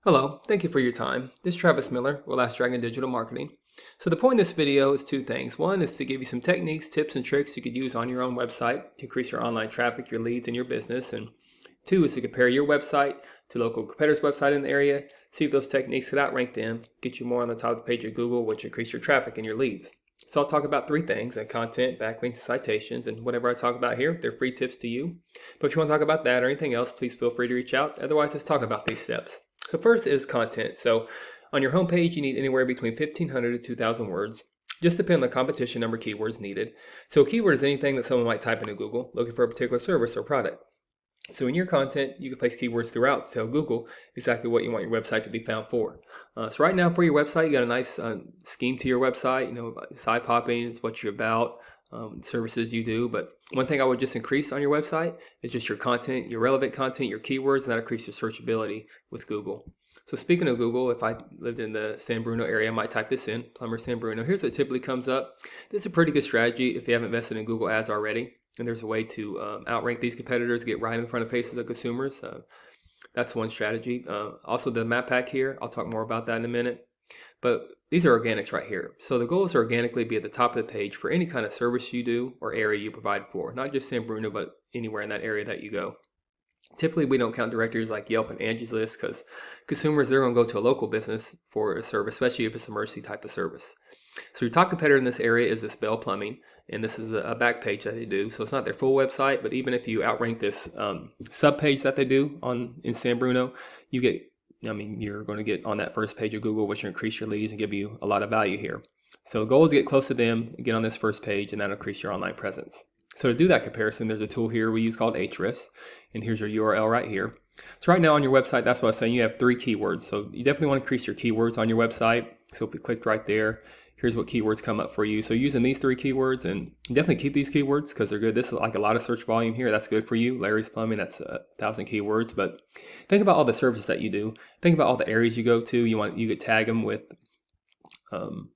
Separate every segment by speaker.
Speaker 1: Hello, thank you for your time. This is Travis Miller with Last Dragon Digital Marketing. So the point of this video is two things. One is to give you some techniques, tips, and tricks you could use on your own website to increase your online traffic, your leads, and your business. And two is to compare your website to local competitors' website in the area, see if those techniques could outrank them, get you more on the top of the page of Google, which increase your traffic and your leads. So I'll talk about three things: content, backlinks, citations, and whatever I talk about here, they're free tips to you. But if you want to talk about that or anything else, please feel free to reach out. Otherwise, let's talk about these steps. So first is content. So on your homepage, you need anywhere between 1,500 to 2,000 words. Just depend on the competition number of keywords needed. So a keyword is anything that someone might type into Google looking for a particular service or product. So in your content, you can place keywords throughout to tell Google exactly what you want your website to be found for. So right now for your website, you got a nice scheme to your website. Side popping is what you're about, services you do. But one thing I would just increase on your website is just your content, your relevant content, your keywords, and that'll increase your searchability with Google. So speaking of Google, if I lived in the San Bruno area, I might type this in, plumber San Bruno. Here's what typically comes up. This is a pretty good strategy if you haven't invested in Google ads already. And there's a way to outrank these competitors, get right in front of faces of consumers. That's one strategy. Also the map pack here, I'll talk more about that in a minute. But these are organics right here. So the goal is to organically be at the top of the page for any kind of service you do or area you provide for. Not just San Bruno, but anywhere in that area that you go. Typically, we don't count directories like Yelp and Angie's List because consumers, they're going to go to a local business for a service, especially if it's an emergency type of service. So your top competitor in this area is this Bell Plumbing, and this is a back page that they do. So it's not their full website, but even if you outrank this sub page that they do in San Bruno, you're going to get on that first page of Google, which will increase your leads and give you a lot of value here. So the goal is to get close to them, get on this first page, and that'll increase your online presence. So to do that comparison, there's a tool here we use called Ahrefs, and here's your URL right here. So right now on your website, that's what I was saying, you have 3 keywords. So you definitely want to increase your keywords on your website. So if we clicked right there, here's what keywords come up for you. So using these 3 keywords, and definitely keep these keywords because they're good. This is like a lot of search volume here. That's good for you. Larry's Plumbing, that's 1,000 keywords. But think about all the services that you do. Think about all the areas you go to. You could tag them with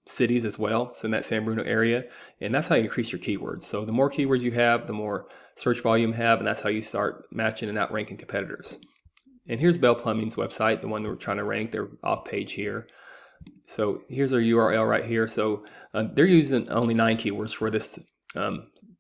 Speaker 1: cities as well, so in that San Bruno area, and that's how you increase your keywords. So the more keywords you have, the more search volume you have, and that's how you start matching and outranking competitors. And here's Bell Plumbing's website, the one that we're trying to rank. They're off page here. So here's our URL right here. So they're using only 9 keywords for this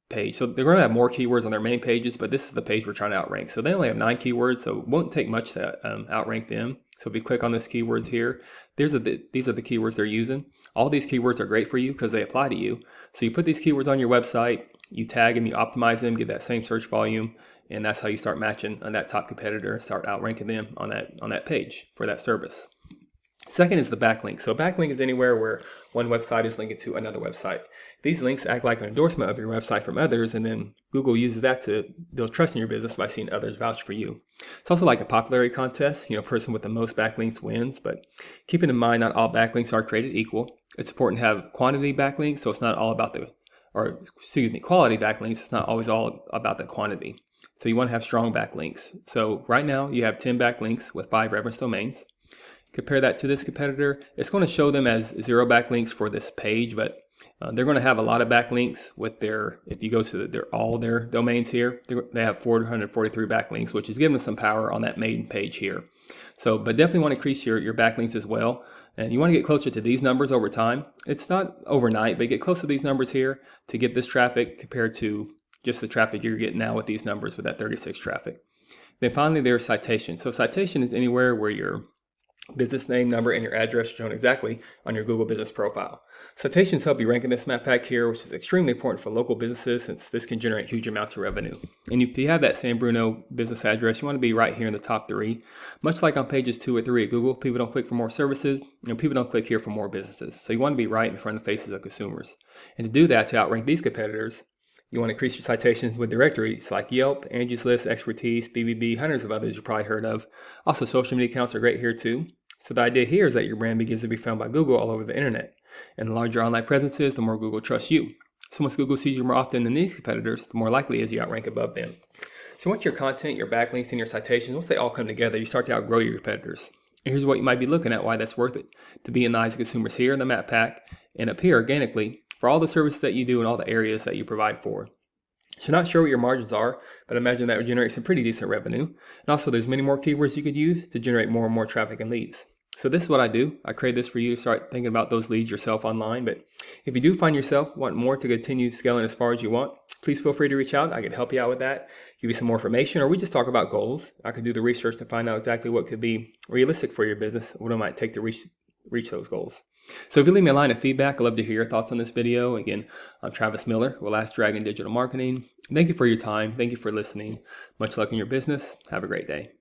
Speaker 1: page. So they're going to have more keywords on their main pages, but this is the page we're trying to outrank. So they only have 9 keywords, so it won't take much to outrank them. So if you click on this keywords here, these are the keywords they're using. All these keywords are great for you because they apply to you. So you put these keywords on your website, you tag them, you optimize them, get that same search volume, and that's how you start matching on that top competitor, start outranking them on that page for that service. Second is the backlink. So backlink is anywhere where one website is linked to another website. These links act like an endorsement of your website from others, and then Google uses that to build trust in your business by seeing others vouch for you. It's also like a popularity contest. Person with the most backlinks wins, but keeping in mind not all backlinks are created equal. It's important to have quantity backlinks, so it's not all about quality backlinks. It's not always all about the quantity. So you want to have strong backlinks. So right now you have 10 backlinks with 5 reference domains. Compare that to this competitor. It's going to show them as 0 backlinks for this page, but they're going to have a lot of backlinks with if you go to all their domains here, they have 443 backlinks, which is giving them some power on that main page here. So, but definitely want to increase your backlinks as well. And you want to get closer to these numbers over time. It's not overnight, but get close to these numbers here to get this traffic compared to just the traffic you're getting now with these numbers with that 36 traffic. Then finally, there's citation. So citation is anywhere where your business name, number, and your address are shown exactly on your Google business profile. Citations help you rank in this map pack here, which is extremely important for local businesses since this can generate huge amounts of revenue. And if you have that San Bruno business address, you want to be right here in the top 3. Much like on pages 2 or 3 at Google, people don't click for more services, and people don't click here for more businesses. So you want to be right in front of the faces of consumers. And to do that, to outrank these competitors, you want to increase your citations with directories like Yelp, Angie's List, Expertise, BBB, hundreds of others you probably heard of. Also, social media accounts are great here too. So the idea here is that your brand begins to be found by Google all over the internet. And the larger your online presence is, the more Google trusts you. So once Google sees you more often than these competitors, the more likely it is you outrank above them. So once your content, your backlinks, and your citations, once they all come together, you start to outgrow your competitors. And here's what you might be looking at, why that's worth it. To be in the eyes of consumers here in the map pack and appear organically for all the services that you do in all the areas that you provide for. So not sure what your margins are, but I imagine that would generate some pretty decent revenue. And also there's many more keywords you could use to generate more and more traffic and leads. So this is what I do. I create this for you to start thinking about those leads yourself online. But if you do find yourself wanting more to continue scaling as far as you want, please feel free to reach out. I can help you out with that, give you some more information, or we just talk about goals. I can do the research to find out exactly what could be realistic for your business, what it might take to reach those goals. So if you leave me a line of feedback, I'd love to hear your thoughts on this video. Again, I'm Travis Miller with Last Dragon Digital Marketing. Thank you for your time. Thank you for listening. Much luck in your business. Have a great day.